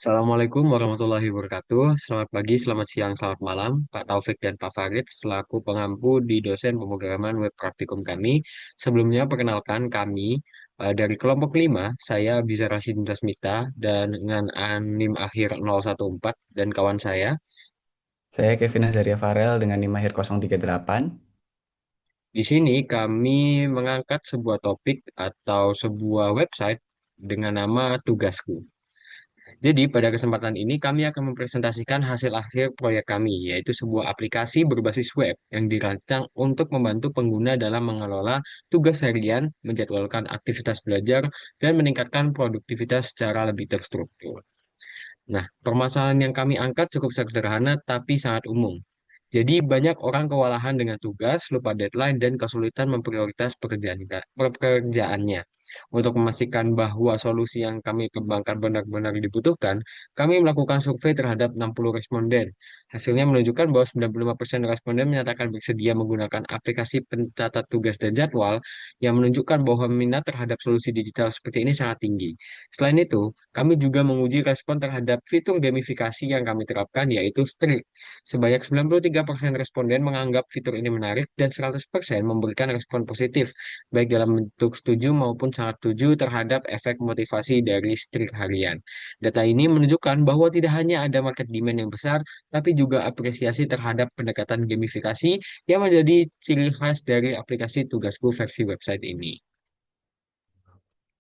Assalamualaikum warahmatullahi wabarakatuh. Selamat pagi, selamat siang, selamat malam, Pak Taufik dan Pak Farid, selaku pengampu di dosen pemrograman web praktikum kami. Sebelumnya, perkenalkan kami dari kelompok 5, saya Biza Rashid Tasmita, dan dengan NIM akhir 014, dan kawan saya. Saya Kevin Azaria Farel dengan NIM mahir 038. Di sini kami mengangkat sebuah topik atau sebuah website dengan nama Tugasku. Jadi, pada kesempatan ini kami akan mempresentasikan hasil akhir proyek kami, yaitu sebuah aplikasi berbasis web yang dirancang untuk membantu pengguna dalam mengelola tugas harian, menjadwalkan aktivitas belajar, dan meningkatkan produktivitas secara lebih terstruktur. Nah, permasalahan yang kami angkat cukup sederhana tapi sangat umum. Jadi banyak orang kewalahan dengan tugas, lupa deadline, dan kesulitan memprioritas pekerjaannya. Untuk memastikan bahwa solusi yang kami kembangkan benar-benar dibutuhkan, kami melakukan survei terhadap 60 responden. Hasilnya menunjukkan bahwa 95% responden menyatakan bersedia menggunakan aplikasi pencatat tugas dan jadwal yang menunjukkan bahwa minat terhadap solusi digital seperti ini sangat tinggi. Selain itu, kami juga menguji respon terhadap fitur gamifikasi yang kami terapkan, yaitu Streak. Sebanyak 93% responden menganggap fitur ini menarik dan 100% memberikan respon positif, baik dalam bentuk setuju maupun sangat setuju terhadap efek motivasi dari Streak harian. Data ini menunjukkan bahwa tidak hanya ada market demand yang besar, tapi juga apresiasi terhadap pendekatan gamifikasi yang menjadi ciri khas dari aplikasi Tugasku versi website ini.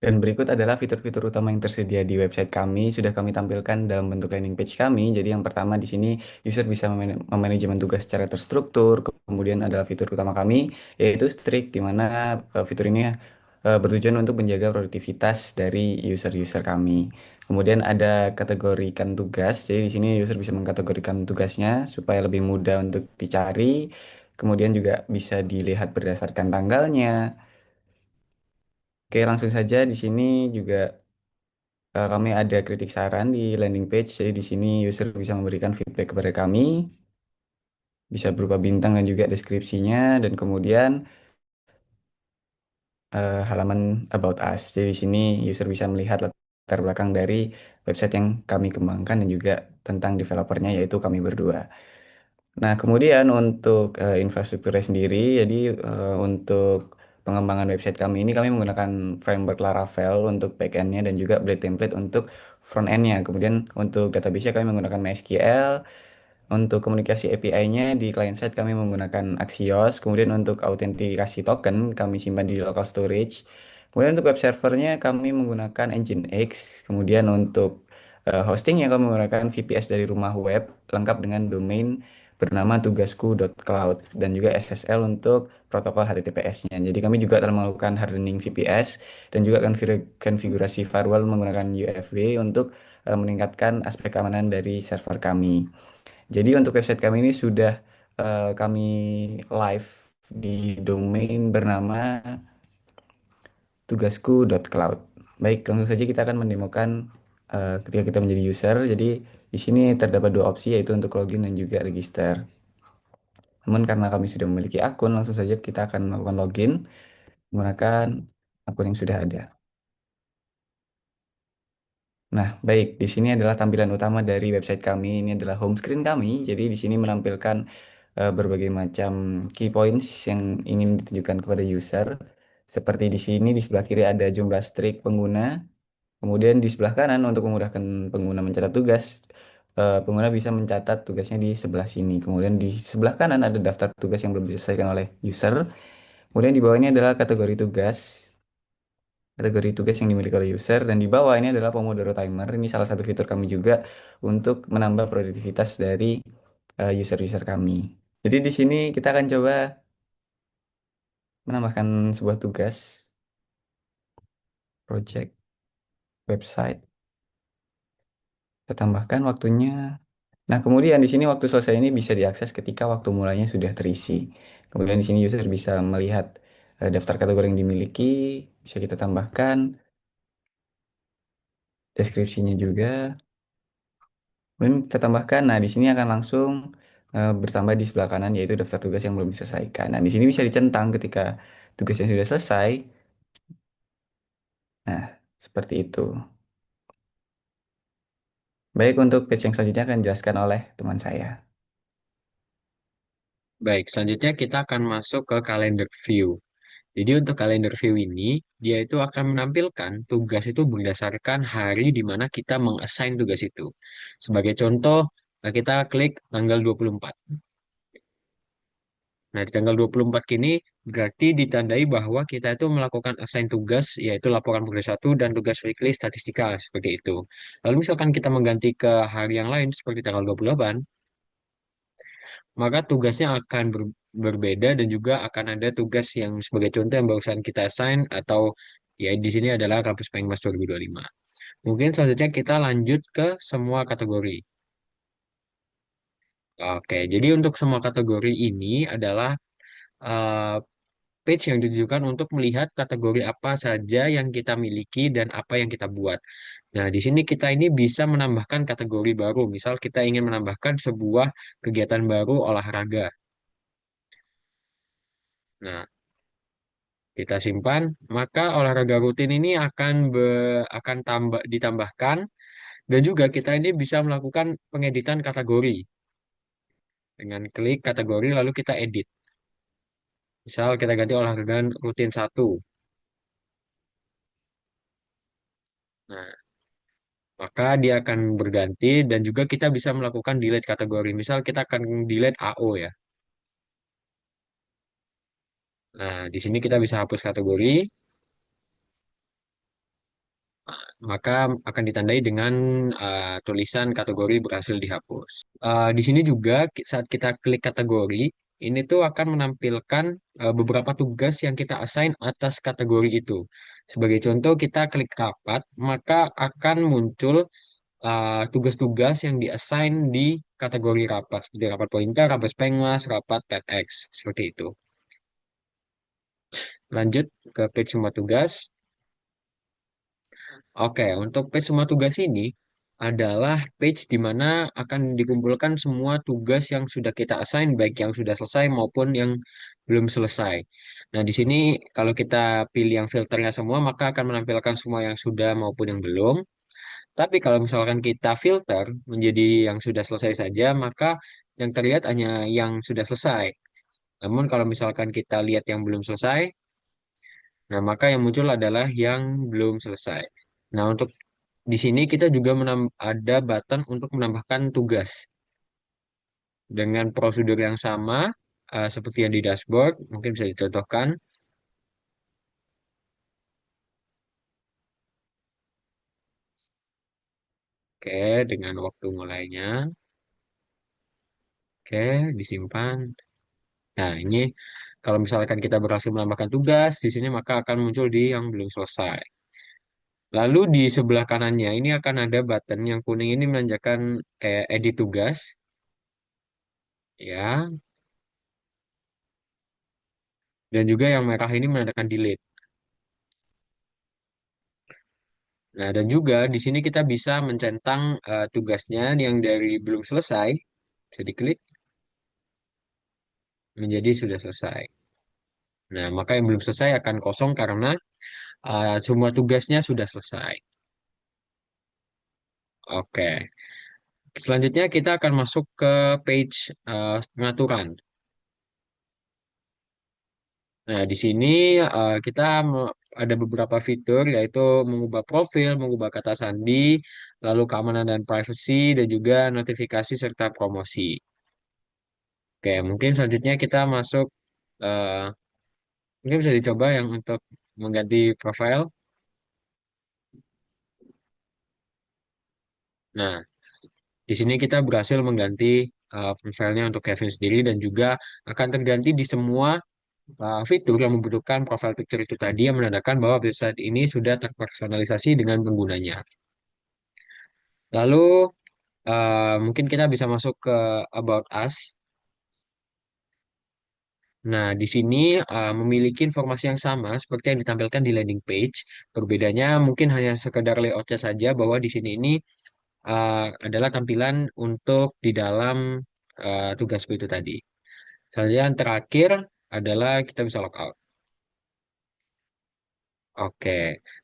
Dan berikut adalah fitur-fitur utama yang tersedia di website kami. Sudah kami tampilkan dalam bentuk landing page kami. Jadi yang pertama di sini user bisa memanajemen tugas secara terstruktur. Kemudian adalah fitur utama kami yaitu Streak, di mana fitur ini bertujuan untuk menjaga produktivitas dari user-user kami. Kemudian ada kategorikan tugas. Jadi di sini user bisa mengkategorikan tugasnya supaya lebih mudah untuk dicari. Kemudian juga bisa dilihat berdasarkan tanggalnya. Oke, langsung saja di sini juga kami ada kritik saran di landing page. Jadi di sini user bisa memberikan feedback kepada kami, bisa berupa bintang dan juga deskripsinya, dan kemudian halaman About Us. Jadi di sini user bisa melihat latar belakang dari website yang kami kembangkan dan juga tentang developernya, yaitu kami berdua. Nah, kemudian untuk infrastrukturnya sendiri, jadi untuk pengembangan website kami ini kami menggunakan framework Laravel untuk backend-nya dan juga Blade Template untuk front-end-nya. Kemudian untuk database-nya kami menggunakan MySQL. Untuk komunikasi API-nya di client side kami menggunakan Axios. Kemudian untuk autentikasi token kami simpan di local storage. Kemudian untuk web servernya kami menggunakan Nginx. Kemudian untuk hostingnya kami menggunakan VPS dari rumah web lengkap dengan domain bernama tugasku.cloud dan juga SSL untuk protokol HTTPS-nya. Jadi kami juga telah melakukan hardening VPS dan juga konfigurasi firewall menggunakan UFW untuk meningkatkan aspek keamanan dari server kami. Jadi untuk website kami ini sudah kami live di domain bernama tugasku.cloud. Baik, langsung saja kita akan mendemokan ketika kita menjadi user. Jadi di sini terdapat dua opsi, yaitu untuk login dan juga register. Namun karena kami sudah memiliki akun, langsung saja kita akan melakukan login menggunakan akun yang sudah ada. Nah, baik, di sini adalah tampilan utama dari website kami. Ini adalah home screen kami. Jadi di sini menampilkan berbagai macam key points yang ingin ditunjukkan kepada user. Seperti di sini di sebelah kiri ada jumlah streak pengguna. Kemudian di sebelah kanan untuk memudahkan pengguna mencatat tugas, pengguna bisa mencatat tugasnya di sebelah sini. Kemudian di sebelah kanan ada daftar tugas yang belum diselesaikan oleh user. Kemudian di bawahnya adalah kategori tugas. Kategori tugas yang dimiliki oleh user, dan di bawah ini adalah Pomodoro Timer. Ini salah satu fitur kami juga untuk menambah produktivitas dari user-user kami. Jadi di sini kita akan coba menambahkan sebuah tugas, project, website. Kita tambahkan waktunya. Nah, kemudian di sini waktu selesai ini bisa diakses ketika waktu mulanya sudah terisi. Kemudian di sini user bisa melihat daftar kategori yang dimiliki, bisa kita tambahkan deskripsinya juga. Kemudian kita tambahkan, nah di sini akan langsung bertambah di sebelah kanan, yaitu daftar tugas yang belum diselesaikan. Nah, di sini bisa dicentang ketika tugas yang sudah selesai. Nah, seperti itu. Baik, untuk page yang selanjutnya akan dijelaskan oleh teman saya. Baik, selanjutnya kita akan masuk ke calendar view. Jadi untuk calendar view ini, dia itu akan menampilkan tugas itu berdasarkan hari di mana kita mengassign tugas itu. Sebagai contoh, kita klik tanggal 24. Nah, di tanggal 24 kini berarti ditandai bahwa kita itu melakukan assign tugas, yaitu laporan progres 1 dan tugas weekly statistika, seperti itu. Lalu misalkan kita mengganti ke hari yang lain, seperti tanggal 28, maka tugasnya akan berbeda dan juga akan ada tugas yang sebagai contoh yang barusan kita assign atau ya di sini adalah Kampus Pengmas 2025. Mungkin selanjutnya kita lanjut ke semua kategori. Oke, jadi untuk semua kategori ini adalah eh, page yang ditujukan untuk melihat kategori apa saja yang kita miliki dan apa yang kita buat. Nah, di sini kita ini bisa menambahkan kategori baru. Misal kita ingin menambahkan sebuah kegiatan baru olahraga. Nah, kita simpan, maka olahraga rutin ini akan ditambahkan dan juga kita ini bisa melakukan pengeditan kategori dengan klik kategori lalu kita edit. Misal kita ganti olahraga rutin satu. Nah, maka dia akan berganti dan juga kita bisa melakukan delete kategori. Misal kita akan delete AO ya. Nah, di sini kita bisa hapus kategori, maka akan ditandai dengan tulisan kategori berhasil dihapus. Di sini juga saat kita klik kategori, ini tuh akan menampilkan beberapa tugas yang kita assign atas kategori itu. Sebagai contoh, kita klik rapat, maka akan muncul tugas-tugas yang diassign di kategori rapat, seperti rapat pointer, rapat pengmas, rapat TEDx, seperti itu. Lanjut ke page semua tugas. Oke, untuk page semua tugas ini adalah page di mana akan dikumpulkan semua tugas yang sudah kita assign, baik yang sudah selesai maupun yang belum selesai. Nah, di sini kalau kita pilih yang filternya semua, maka akan menampilkan semua yang sudah maupun yang belum. Tapi kalau misalkan kita filter menjadi yang sudah selesai saja, maka yang terlihat hanya yang sudah selesai. Namun kalau misalkan kita lihat yang belum selesai, nah maka yang muncul adalah yang belum selesai. Nah, untuk di sini kita juga ada button untuk menambahkan tugas dengan prosedur yang sama seperti yang di dashboard. Mungkin bisa dicontohkan. Oke, dengan waktu mulainya. Oke, disimpan. Nah, ini kalau misalkan kita berhasil menambahkan tugas di sini maka akan muncul di yang belum selesai. Lalu di sebelah kanannya ini akan ada button yang kuning ini menandakan edit tugas, ya, dan juga yang merah ini menandakan delete. Nah, dan juga di sini kita bisa mencentang tugasnya yang dari belum selesai, bisa diklik menjadi sudah selesai. Nah, maka yang belum selesai akan kosong karena semua tugasnya sudah selesai. Oke. Selanjutnya kita akan masuk ke page pengaturan. Nah, di sini kita ada beberapa fitur yaitu mengubah profil, mengubah kata sandi, lalu keamanan dan privacy, dan juga notifikasi serta promosi. Oke, mungkin selanjutnya kita masuk, eh, mungkin bisa dicoba yang untuk mengganti profil. Nah, di sini kita berhasil mengganti profilnya untuk Kevin sendiri dan juga akan terganti di semua fitur yang membutuhkan profile picture itu tadi yang menandakan bahwa website ini sudah terpersonalisasi dengan penggunanya. Lalu mungkin kita bisa masuk ke About Us. Nah, di sini memiliki informasi yang sama seperti yang ditampilkan di landing page. Perbedaannya mungkin hanya sekedar layoutnya saja bahwa di sini ini adalah tampilan untuk di dalam tugasku itu tadi. Selanjutnya yang terakhir adalah kita bisa logout. Oke,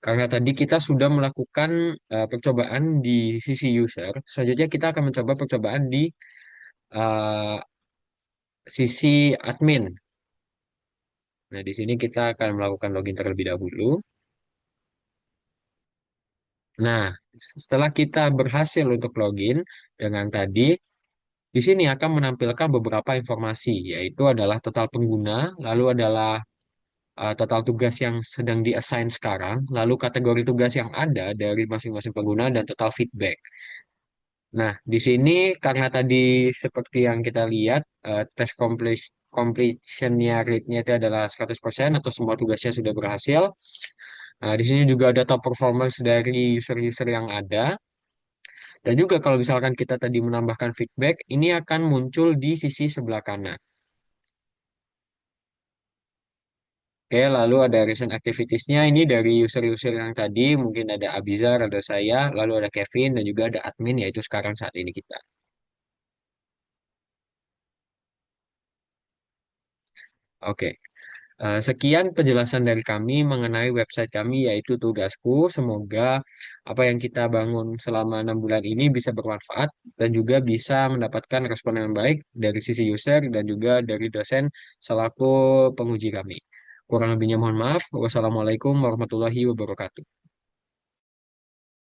karena tadi kita sudah melakukan percobaan di sisi user, selanjutnya kita akan mencoba percobaan di eh, sisi admin. Nah, di sini kita akan melakukan login terlebih dahulu. Nah, setelah kita berhasil untuk login dengan tadi, di sini akan menampilkan beberapa informasi, yaitu adalah total pengguna, lalu adalah total tugas yang sedang di-assign sekarang, lalu kategori tugas yang ada dari masing-masing pengguna, dan total feedback. Nah, di sini karena tadi seperti yang kita lihat, tes completion-nya rate-nya itu adalah 100% atau semua tugasnya sudah berhasil. Nah, di sini juga ada top performance dari user-user yang ada. Dan juga kalau misalkan kita tadi menambahkan feedback, ini akan muncul di sisi sebelah kanan. Oke, lalu ada recent activities-nya ini dari user-user yang tadi, mungkin ada Abizar, ada saya, lalu ada Kevin, dan juga ada admin, yaitu sekarang saat ini kita. Oke, sekian penjelasan dari kami mengenai website kami, yaitu Tugasku. Semoga apa yang kita bangun selama 6 bulan ini bisa bermanfaat dan juga bisa mendapatkan respon yang baik dari sisi user dan juga dari dosen selaku penguji kami. Kurang lebihnya mohon maaf. Wassalamualaikum warahmatullahi wabarakatuh.